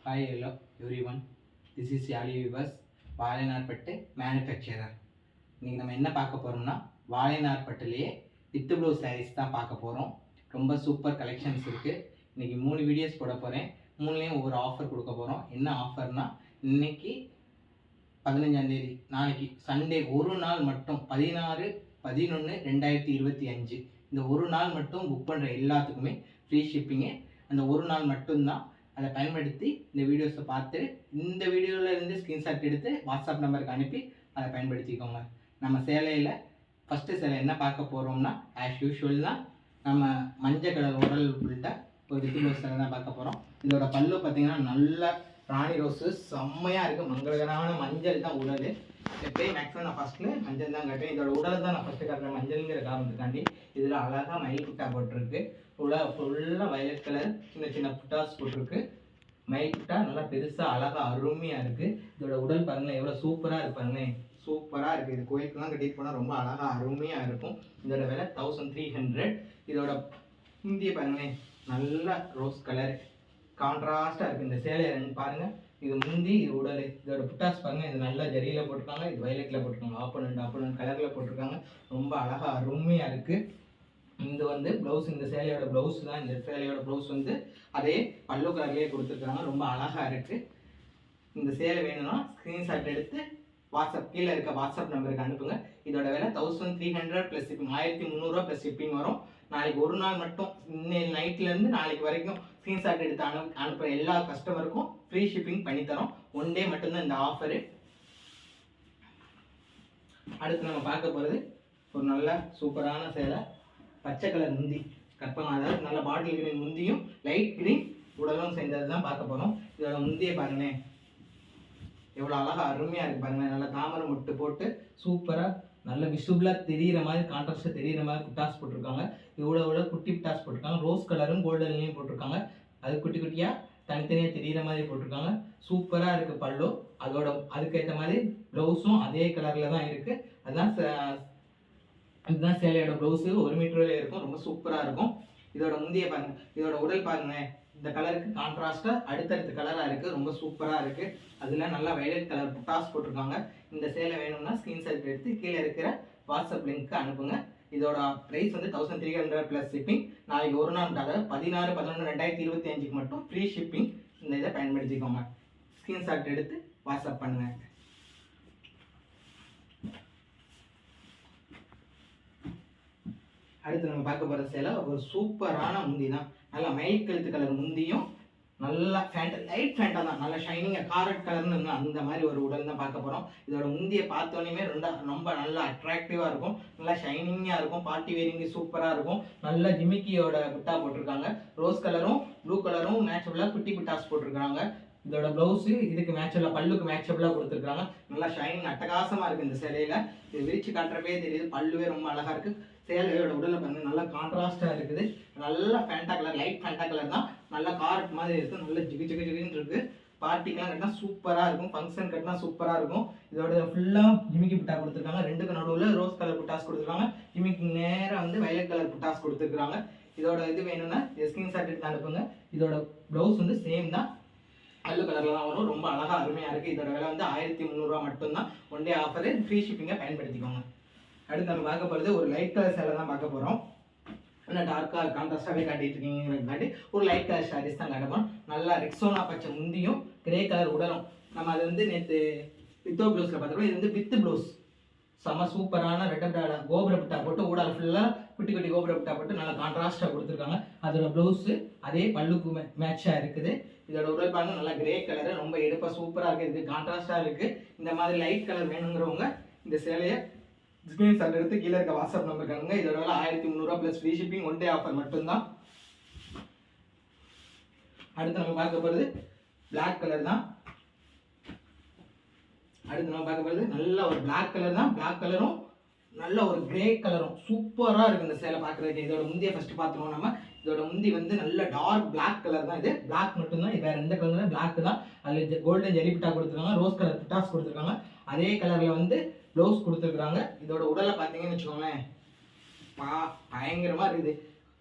Hi, hello everyone. This is Yali Vivas, வாழைநார்பட்டு manufacturer. இன்றைக்கி நம்ம என்ன பார்க்க போகிறோம்னா வாழைநார்பட்டுலேயே வித் ப்ளவுஸ் சாரீஸ் தான் பார்க்க போகிறோம். ரொம்ப சூப்பர் கலெக்ஷன்ஸ் இருக்குது. இன்றைக்கி 3 வீடியோஸ் போட போகிறேன். 3லேயும் ஒவ்வொரு ஆஃபர் கொடுக்க போகிறோம். என்ன ஆஃபர்னா, இன்றைக்கி 15ஆம் தேதி, நாளைக்கு சண்டே ஒரு நாள் மட்டும் 16/11/2025 இந்த ஒரு நாள் மட்டும் புக் பண்ணுற எல்லாத்துக்குமே ஃப்ரீ ஷிப்பிங்கு. அந்த ஒரு நாள் மட்டும்தான். அதை பயன்படுத்தி இந்த வீடியோஸை பார்த்து இந்த வீடியோவில் இருந்து ஸ்க்ரீன்ஷாட் எடுத்து வாட்ஸ்அப் நம்பருக்கு அனுப்பி அதை பயன்படுத்திக்கோங்க. நம்ம சேலையில் ஃபஸ்ட்டு சேலை என்ன பார்க்க போகிறோம்னா, ஆஸ் யூஷுவல் தான் நம்ம மஞ்சள் கலர் உடல் உள்ள ஒரு வித் ப்ளவுஸ் சேலை தான் பார்க்க போகிறோம். இதோட பல்லு பார்த்திங்கன்னா நல்ல ராணி ரோஸு செம்மையாக இருக்குது. மங்களகரமான மஞ்சள் தான் உடல். எப்பயும் மேக்ஸிமம் நான் ஃபஸ்ட்டில் மஞ்சள் தான் கட்டுறேன். இதோட உடலை தான் நான் ஃபஸ்ட்டு காட்டுறேன் மஞ்சள்ங்கிற காரணத்துக்காண்டி. இதில் அழகாக மயில் புட்டா போட்டிருக்கு. ஃபுல்லாக வயலட் கலர் சின்ன சின்ன புட்டாஸ் போட்டிருக்கு. மயில் புட்டா நல்லா பெருசாக அழகாக அருமையாக இருக்குது. இதோட உடல் பாருங்களேன் எவ்வளோ சூப்பராக இருக்கு பாருங்களேன், சூப்பராக இருக்குது. இது கோயிலுக்குலாம் கட்டிட்டு போனால் ரொம்ப அழகாக அருமையாக இருக்கும். இதோட விலை 1300. இதோட முந்திய பாருங்களேன் நல்ல ரோஸ் கலர் கான்ட்ராஸ்டாக இருக்குது. இந்த சேலையை பாருங்கள், இது முந்தி, இது உடல். இதோட புட்டாஸ் பாருங்கள், இது நல்லா ஜரியில் போட்டிருக்காங்க, இது வயலட்டில் போட்டிருக்காங்க, ஆப்போனண்ட் கலரில் போட்டிருக்காங்க. ரொம்ப அழகாக அருமையாக இருக்குது. இது வந்து ப்ளவுஸ், இந்த சேலையோட ப்ளவுஸ் தான். இந்த சேலையோட ப்ளவுஸ் வந்து அதே பல்லு கலர்லேயே கொடுத்துருக்காங்க. ரொம்ப அழகாக இருக்குது. இந்த சேலை வேணும்னா ஸ்க்ரீன்ஷாட் எடுத்து வாட்ஸ்அப் கீழே இருக்க வாட்ஸ்அப் நம்பருக்கு அனுப்புங்க. இதோட விலை 1300 ப்ளஸ் ஷிப்பிங், 1300 ப்ளஸ் ஷிப்பிங் வரும். நாளைக்கு ஒரு நாள் மட்டும், இன்னைக்கு நைட்லேருந்து நாளைக்கு வரைக்கும் ஸ்க்ரீன்ஷாட் எடுத்து அனுப்புகிற எல்லா கஸ்டமருக்கும் ஃப்ரீ ஷிப்பிங் பண்ணித்தரோம். ஒன் டே மட்டும்தான் இந்த ஆஃபரு. அடுத்து நம்ம பார்க்க போகிறது ஒரு நல்ல சூப்பரான சேலை, பச்சை கலர் முந்தி கற்பகம், அதாவது நல்ல பாட்டில் கிரீன் முந்தியும் லைட் கிரீன் உடலும் சேர்ந்தது தான் பார்க்க போகிறோம். இதோட முந்தியை பாருங்களேன் எவ்வளோ அழகாக அருமையாக இருக்குது பாருங்கள். நல்லா தாமரை மொட்டு போட்டு சூப்பராக நல்ல விசுபிளாக தெரிகிற மாதிரி, கான்ட்ராஸ்டாக தெரிகிற மாதிரி புட்டாஸ் போட்டிருக்காங்க. இவ்வளோ குட்டி புட்டாஸ் போட்டிருக்காங்க. ரோஸ் கலரும் கோல்டன்லேயும் போட்டிருக்காங்க. அது குட்டி குட்டியாக தனித்தனியாக தெரிகிற மாதிரி போட்டிருக்காங்க. சூப்பராக இருக்குது பல்லு. அதோட அதுக்கேற்ற மாதிரி ப்ளவுஸும் அதே கலரில் தான் இருக்குது. இதுதான் சேலையோட ப்ளவுஸு. 1 மீட்டரில் இருக்கும். ரொம்ப சூப்பராக இருக்கும். இதோட முந்திய பாருங்கள், இதோட உடல் பாருங்களேன், இந்த கலருக்கு கான்ட்ராஸ்டாக அடுத்தடுத்த கலராக இருக்குது. ரொம்ப சூப்பராக இருக்குது. அதில் நல்லா வயலட் கலர் புட்டாஸ் போட்டிருக்காங்க. இந்த சேலை வேணும்னா ஸ்க்ரீன்ஷாட் எடுத்து கீழே இருக்கிற வாட்ஸ்அப் லிங்க்கு அனுப்புங்க. இதோட ப்ரைஸ் வந்து 1300 ப்ளஸ் ஷிப்பிங். நாளைக்கு ஒரு நாள், அதாவது 16/11/2025 மட்டும் ஃப்ரீ ஷிப்பிங். இந்த இதை பயன்படுத்திக்கோங்க. ஸ்க்ரீன்ஷாட் எடுத்து வாட்ஸ்அப் பண்ணுங்கள். அடுத்து நம்ம பார்க்க போகிற சேலை ஒரு சூப்பரான முந்தி தான். நல்லா மயில் கழுத்து கலர் முந்தியும் நல்லா லைட் ஃபேண்டாக தான், நல்லா ஷைனிங்காக காரட் கலர்னு அந்த மாதிரி ஒரு உடல் தான் பார்க்க போகிறோம். இதோட முந்தியை பார்த்தோன்னே ரொம்ப நல்லா அட்ராக்டிவாக இருக்கும். நல்லா ஷைனிங்காக இருக்கும். பார்ட்டி வேரிங்கு சூப்பராக இருக்கும். நல்ல ஜிமிக்கியோட புட்டா போட்டிருக்காங்க. ரோஸ் கலரும் ப்ளூ கலரும் மேட்சபிளாக குட்டி புட்டாஸ் போட்டிருக்காங்க. இதோட ப்ளவுஸு இதுக்கு மேட்சபிளாக, பல்லுக்கு மேட்சபிளாக கொடுத்துருக்காங்க. நல்லா ஷைனிங் அட்டகாசமாக இருக்குது இந்த சேலையில். இது விரிச்சு காட்டுறப்பே தெரியுது. பல்லுவே ரொம்ப அழகாக இருக்குது. சேலையோட உடலை பாருங்கள் நல்லா கான்ட்ராஸ்டாக இருக்குது. நல்லா Fanta colour, light Fanta colour தான். நல்லா காரட் மாதிரி இருக்குது. நல்லா ஜிகின்னு இருக்குது. பார்ட்டிக்கெலாம் கட்டினா சூப்பராக இருக்கும். ஃபங்க்ஷன் கட்டினா சூப்பராக இருக்கும். இதோட ஃபுல்லாக ஜிமிக்கி புட்டா கொடுத்துருக்காங்க. ரெண்டுக்கு நடுவில் ரோஸ் கலர் புட்டாஸ் கொடுத்துருக்காங்க. ஜிமிக்கி நேராக வந்து வயலட் கலர் புட்டாஸ் கொடுத்துருக்காங்க. இதோட இது வேணும்னா ஸ்க்ரீன்ஷாட் எடுத்து அனுப்புங்க. இதோட ப்ளவுஸ் வந்து சேம் தான், பல்லு கலரில் தான் வரும். ரொம்ப அழகாக அருமையாக இருக்குது. இதோட விலை வந்து 1300 மட்டும்தான். One day offer. ஃப்ரீ ஷிப்பிங்கை பயன்படுத்திக்கோங்க. அடுத்து நம்ம பார்க்க போகிறது ஒரு லைட் கலர் சேலை தான் பார்க்க போகிறோம். நல்லா டார்க்காக கான்ட்ராஸ்டாகவே காட்டிட்டு இருக்கீங்கக்காண்டி ஒரு லைட் கலர் சாரீஸ் தான் காட்டப்போம். நல்லா ரெக்ஸோனா பச்சை முந்தியும் கிரே கலர் உடலும். நம்ம அது வந்து நேற்று வித்தோ ப்ளவுஸில் பார்த்துருக்கோம். இது வந்து வித் ப்ளவுஸ் செம்ம சூப்பரான ரெட்டை கோபுர புட்டா போட்டு ஊடால் ஃபுல்லாக குட்டி குட்டி கோபுர புட்டா போட்டு நல்லா கான்ட்ராஸ்டாக கொடுத்துருக்காங்க. அதோட ப்ளவுஸு அதே பல்லுக்கு மேட்சாக இருக்குது. இதோட உடல் பாருங்க நல்லா கிரே கலரு, ரொம்ப எடுப்பாக சூப்பராக இருக்குது. இதுக்கு கான்ட்ராஸ்டாக இருக்குது. இந்த மாதிரி லைட் கலர் வேணுங்கிறவங்க இந்த சேலையை ஸ்க்ரீன்ஷாட் எடுத்து கீழே இருக்க வாட்ஸ்அப் நம்பருக்கு அனுப்புங்க. இதோட விலை 1300 plus free shipping. One day offer மட்டும்தான். அடுத்து நம்ம பார்க்க போகிறது பிளாக் கலர் தான். அடுத்து நம்ம பார்க்க போகிறது நல்ல ஒரு பிளாக் கலர் தான். பிளாக் கலரும் நல்ல ஒரு கிரே கலரும் சூப்பராக இருக்குது இந்த சேலை பார்க்குறதுக்கு. இதோட முந்தியை ஃபஸ்ட்டு பார்த்துருவோம் நம்ம. இதோட முந்தி வந்து நல்ல டார்க் பிளாக் கலர் தான். இது பிளாக் மட்டும்தான், வேறு எந்த கலரில் பிளாக் தான். அதில் கோல்டன் ஜெரி புட்டா கொடுத்துருக்காங்க. ரோஸ் கலர் புட்டாஸ் கொடுத்துருக்காங்க. அதே கலரில் வந்து ப்ளவுஸ் கொடுத்துருக்குறாங்க. இதோட உடலை பார்த்தீங்கன்னு வச்சுக்கோங்களேன் பயங்கரமாக இருக்குது.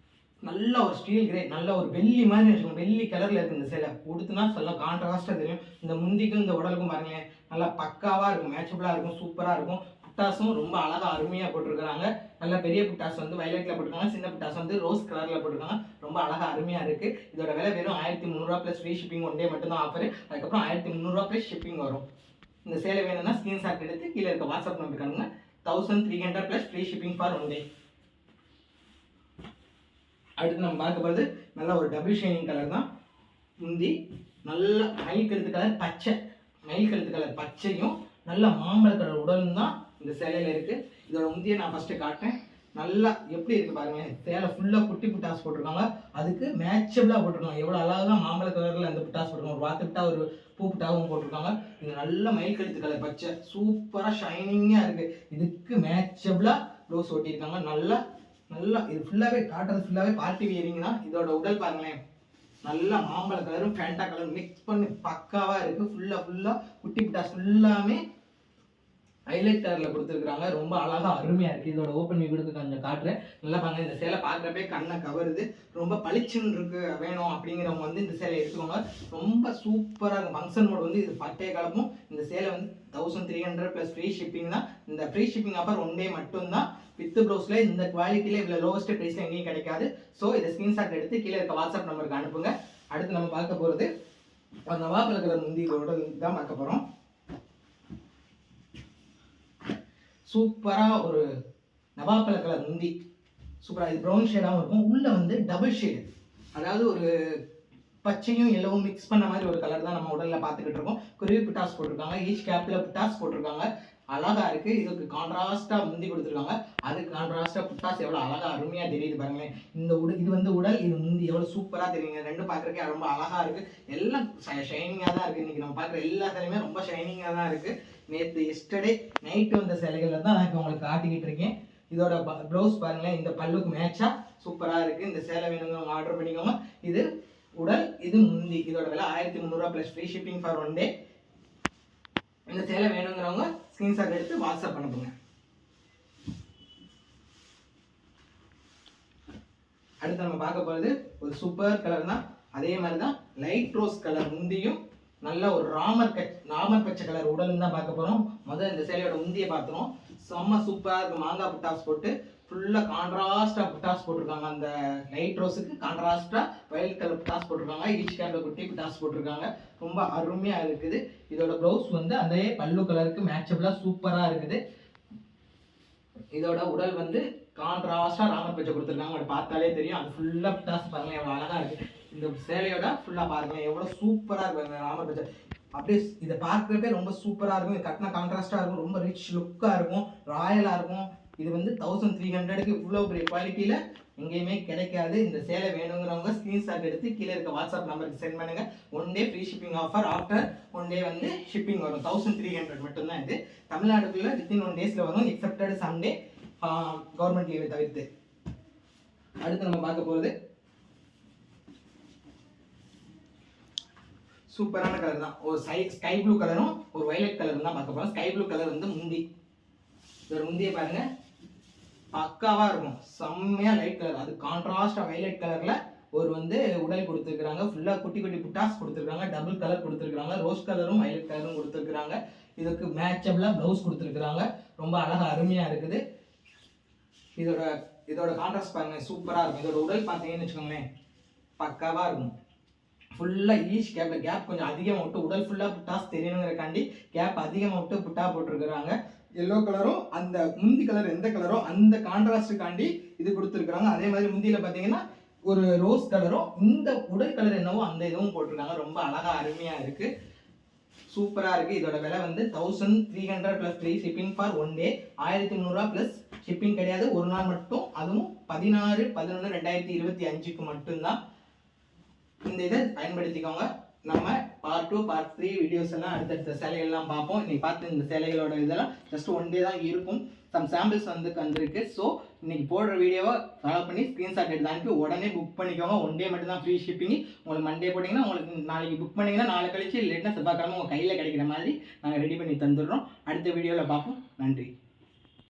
நல்ல ஒரு ஸ்டீல் கிரே, நல்ல ஒரு வெள்ளி மாதிரி இருக்கும், வெள்ளி கலரில் இருக்குது இந்த சேலை. உடுத்துனா சொல்ல கான்ட்ராஸ்ட்டாக தெரியும். இந்த முந்திக்கும் இந்த உடலுக்கும் பாருங்களேன், நல்லா பக்காவாக இருக்கும், மேட்சபிளாக இருக்கும், சூப்பராக இருக்கும். புட்டாஸும் ரொம்ப அழகாக அருமையாக போட்டிருக்கிறாங்க. நல்ல பெரிய புட்டாஸ் வந்து வயலட்டில் போட்டிருக்காங்க, சின்ன புட்டாஸ் வந்து ரோஸ் கலரில் போட்டிருக்காங்க. ரொம்ப அழகாக அருமையாக இருக்குது. இதோட விலை வெறும் 1300 plus free shipping, one day மட்டும் தான் ஆஃபர். அதுக்கப்புறம் 1300 ப்ளஸ் ஷிப்பிங் வரும். இந்த சேலை வேணும்னா ஸ்க்ரீன்ஷாட் எடுத்து கீழே இருக்க வாட்ஸ்அப் நம்பருக்கு அனுப்புங்க. 1300 plus free shipping for one day. அடுத்து நம்ம பார்க்க போகிறது நல்ல ஒரு டபுள் ஷைனிங் கலர் தான். முந்தி நல்ல மயில் கழுத்து கலர் பச்சை, மயில் கழுத்து கலர் பச்சையும் நல்ல மாம்பழ கலர் உடலும் தான் இந்த சேலையில் இருக்குது. இதோட முந்தியை நான் ஃபஸ்ட்டு காட்டேன். நல்லா எப்படி இருக்குது பாருங்களேன். சேலை ஃபுல்லாக குட்டி புட்டாஸ் போட்டிருக்காங்க, அதுக்கு மேட்சபிளாக போட்டிருக்காங்க. எவ்வளோ அழகாக மாம்பழ கலரில் அந்த புட்டாஸ் போட்டிருக்காங்க. ஒரு வாத்து புட்டா, ஒரு பூ புட்டாவும் போட்டிருக்காங்க. இது நல்ல மயில் கழுத்து கலர் பச்சை, சூப்பராக ஷைனிங்காக இருக்குது. இதுக்கு மேட்சபிளாக ப்ளவுஸ் ஓட்டியிருக்காங்க. நல்லா நல்லா இது ஃபுல்லாகவே காட்டுறது ஃபுல்லாகவே பார்ட்டி வியரிங் தான். இதோட உடல் பாருங்களேன், நல்லா மாம்பழ கலரும் ஃபேண்டா கலரும் மிக்ஸ் பண்ணி பக்காவாக இருக்குது. ஃபுல்லாக குட்டி புட்டாஸ் ஃபுல்லாமே ஹைலைட் கலரில் கொடுத்துருக்குறாங்க. ரொம்ப அழகாக அருமையாக இருக்குது. இதோட ஓப்பன் வியூ கொடுத்து கொஞ்சம் காட்டுறேன். நல்லா பாருங்க, இந்த சேலை பார்க்குறப்பே கண்ணை கவருது. ரொம்ப பளிச்சுன்னு இருக்கு வேணும் அப்படிங்கிறவங்க வந்து இந்த சேலை எடுத்துக்கோங்க. ரொம்ப சூப்பராக இருக்கும். ஃபங்க்ஷன் மோட் வந்து இது பட்டைய கலப்பும். இந்த சேலை வந்து 1300 ப்ளஸ் ஃப்ரீ ஷிப்பிங் தான். இந்த free shipping offer one day மட்டும்தான். வித் ப்ளவுஸில் இந்த குவாலிட்டியில் இவ்வளோ லோவஸ்ட் ப்ரைஸில் எங்கேயும் கிடைக்காது. ஸோ இதை ஸ்க்ரீன்ஷாட் எடுத்து கீழே இருக்க வாட்ஸ்அப் நம்பருக்கு அனுப்புங்க. அடுத்து நம்ம பார்க்க போகிறது நவாப்பழ கலர் முந்தியோட தான் பார்க்க போகிறோம். சூப்பராக ஒரு நவாப்பழ கலர் முந்தி, சூப்பராக இது ப்ரௌன் ஷேடாகவும் இருக்கும். உள்ளே வந்து டபுள் ஷேடு, அதாவது ஒரு பச்சையும் எல்லோவும் மிக்ஸ் பண்ண மாதிரி ஒரு கலர் தான் நம்ம உடலில் பார்த்துக்கிட்டு இருக்கோம். குருவி புட்டாஸ் போட்டிருக்காங்க, ஈச் கேப்பில் புட்டாஸ் போட்டிருக்காங்க. அழகாக இருக்குது. இதுக்கு கான்ட்ராஸ்ட்டாக முந்தி கொடுத்துருக்காங்க, அதுக்கு கான்ட்ராஸ்ட்டாக புட்டாஸ் எவ்வளோ அழகாக அருமையாக தெரியுது பாருங்களேன். இந்த இது வந்து உடல், இது முந்தி எவ்வளோ சூப்பராக தெரியுங்க. ரெண்டும் பார்க்குறக்கே ரொம்ப அழகாக இருக்குது. எல்லாம் ஷைனிங்காக தான் இருக்குது. இன்றைக்கி நம்ம பார்க்குற எல்லா சேலையுமே ரொம்ப ஷைனிங்காக தான் இருக்குது. நேற்று எஸ்டர்டே நைட்டு வந்த சேலைகளில் தான் நான் இப்போ உங்களுக்கு காட்டிக்கிட்டு இருக்கேன். இதோட ப்ளவுஸ் பாருங்களேன், இந்த பல்லுக்கு மேட்சாக சூப்பராக இருக்குது. இந்த சேலை வேணுங்க ஆர்டர் பண்ணிக்கோங்க. இது உடல், இது முந்தி. இதோட விலை 1300 plus free shipping for one day. இந்த சேலை வேணுங்கிறவங்க ஸ்க்ரீன்ஷாட் எடுத்து வாட்ஸ்அப் அனுப்புங்க. அடுத்து நம்ம பார்க்க போகிறது ஒரு சூப்பர் கலர் தான். அதே மாதிரி தான் லைட் ரோஸ் கலர் முந்தியும் நல்ல ஒரு ராமர் பச்சை கலர் உடலும் தான் பார்க்க போகிறோம். முதல்ல இந்த சேலையோட முந்தியை பார்த்துருவோம். செம்ம சூப்பராக இருக்கும். மாங்காய் புட்டாஸ் போட்டு ஃபுல்லாக கான்ட்ராஸ்டாக புட்டாஸ் போட்டிருக்காங்க. அந்த லைட் ரோஸுக்கு கான்ட்ராஸ்டாக வயலட் கலர் புட்டாஸ் போட்டிருக்காங்க. ஈச் கேப்பில் குட்டி புட்டாஸ் போட்டிருக்காங்க. ரொம்ப அருமையாக இருக்குது. இதோட ப்ளவுஸ் வந்து அதே பல்லு கலருக்கு மேட்சபிளாக சூப்பராக இருக்குது. இதோட உடல் வந்து கான்ட்ராஸ்டாக ராமர் பச்சை கொடுத்துருக்காங்க. அதை பார்த்தாலே தெரியும். அது ஃபுல்லாக புட்டாஸ் பாருங்கள் எவ்வளோ அழகாக இருக்குது. இந்த சேலையோட ஃபுல்லாக பாருங்கள் எவ்வளோ சூப்பராக இருக்கும் ராமர் பச்சை. அப்படியே இதை பார்க்குறப்பே ரொம்ப சூப்பராக இருக்கும். கட்டின கான்ட்ராஸ்டாக இருக்கும். ரொம்ப ரிச் லுக்காக இருக்கும், ராயலாக இருக்கும். இது வந்து 1300க்கு இவ்வளோ பெரிய குவாலிட்டியில் எங்கேயுமே கிடைக்காது. இந்த சேலை வேணுங்கிறவங்க ஸ்க்ரீன்ஷாட் எடுத்து கீழே இருக்க வாட்ஸ்அப் நம்பருக்கு சென்ட் பண்ணுங்கள். One day free shipping offer. After one day வந்து ஷிப்பிங் வரும். 1300 மட்டும்தான். இது தமிழ்நாடுக்குள்ளே வித்தின் 1 டேஸில் வரும், எக்ஸப்டட் சண்டே கவர்மெண்ட் லீவை தவிர்த்து. அடுத்து நம்ம பார்க்க போகிறது சூப்பரான கலர் தான். ஒரு ஸ்கை ப்ளூ கலரும் ஒரு வயலட் கலரும் தான் பார்க்க போகிறோம். ஸ்கை ப்ளூ கலர் வந்து முந்தி. இதோட முந்தியை பாருங்க, பக்காவாக இருக்கும். செம்மையாக லைட் கலர், அது கான்ட்ராஸ்டாக வயலட் கலரில் ஒரு வந்து உடல் கொடுத்துருக்குறாங்க. ஃபுல்லாக குட்டி குட்டி புட்டாஸ் கொடுத்துருக்காங்க. டபுள் கலர் கொடுத்துருக்குறாங்க. ரோஸ் கலரும் வயலட் கலரும் கொடுத்துருக்குறாங்க. இதுக்கு மேட்சபிளாக ப்ளவுஸ் கொடுத்துருக்குறாங்க. ரொம்ப அழகாக அருமையாக இருக்குது. இதோட கான்ட்ராஸ்ட் பாருங்கள், சூப்பராக இருக்கும். இதோட உடல் பார்த்தீங்கன்னு வச்சுக்கோங்களேன், பக்காவாக இருக்கும். ஃபுல்லாக ஈச் கேப் கொஞ்சம் அதிகமாக விட்டு உடல் ஃபுல்லாக புட்டாஸ் தெரியணுங்கிறக்காண்டி கேப் அதிகமாக விட்டு புட்டா போட்டிருக்கிறாங்க. எல்லோ கலரும் அந்த முந்தி கலர் எந்த கலரோ அந்த கான்ட்ராஸ்டுக்காண்டி இது கொடுத்துருக்குறாங்க. அதே மாதிரி முந்தியில் பார்த்தீங்கன்னா ஒரு ரோஸ் கலரும் இந்த உடல் கலர் என்னவோ அந்த இதுவும் போட்டிருக்காங்க. ரொம்ப அழகாக அருமையாக இருக்குது, சூப்பராக இருக்குது. இதோட விலை வந்து 1300 plus free shipping for one day. 1300 plus shipping கிடையாது, ஒரு நாள் மட்டும். அதுவும் 16/11/2025க்கு மட்டும்தான். இந்த இதை பயன்படுத்திக்கோங்க. நம்ம பார்ட் 2 பார்ட் 3 வீடியோஸ் எல்லாம் அடுத்தடுத்த சேலைகள்லாம் பார்ப்போம். இன்னைக்கு பார்த்து இந்த சேலைகளோட இதெல்லாம் ஜஸ்ட் ஒன் டே தான் இருக்கும். சம் சாம்பிள்ஸ் வந்துருக்கு. ஸோ இன்னைக்கு போடுற வீடியோவை ஃபாலோ பண்ணி ஸ்க்ரீன்ஷாட் எடுத்து அனுப்பி உடனே புக் பண்ணிக்கோங்க. ஒன் டே மட்டும் தான் ஃப்ரீ ஷிப்பிங். உங்களுக்கு மண்டே போட்டிங்கன்னா உங்களுக்கு நாளைக்கு புக் பண்ணிங்கன்னா நாளை கழிச்சு இல்லைன்னா செவ்வாய்க்கிழமை உங்கள் கையில் கிடைக்கிற மாதிரி நாங்கள் ரெடி பண்ணி தந்துடுறோம். அடுத்த வீடியோவில் பார்ப்போம். நன்றி.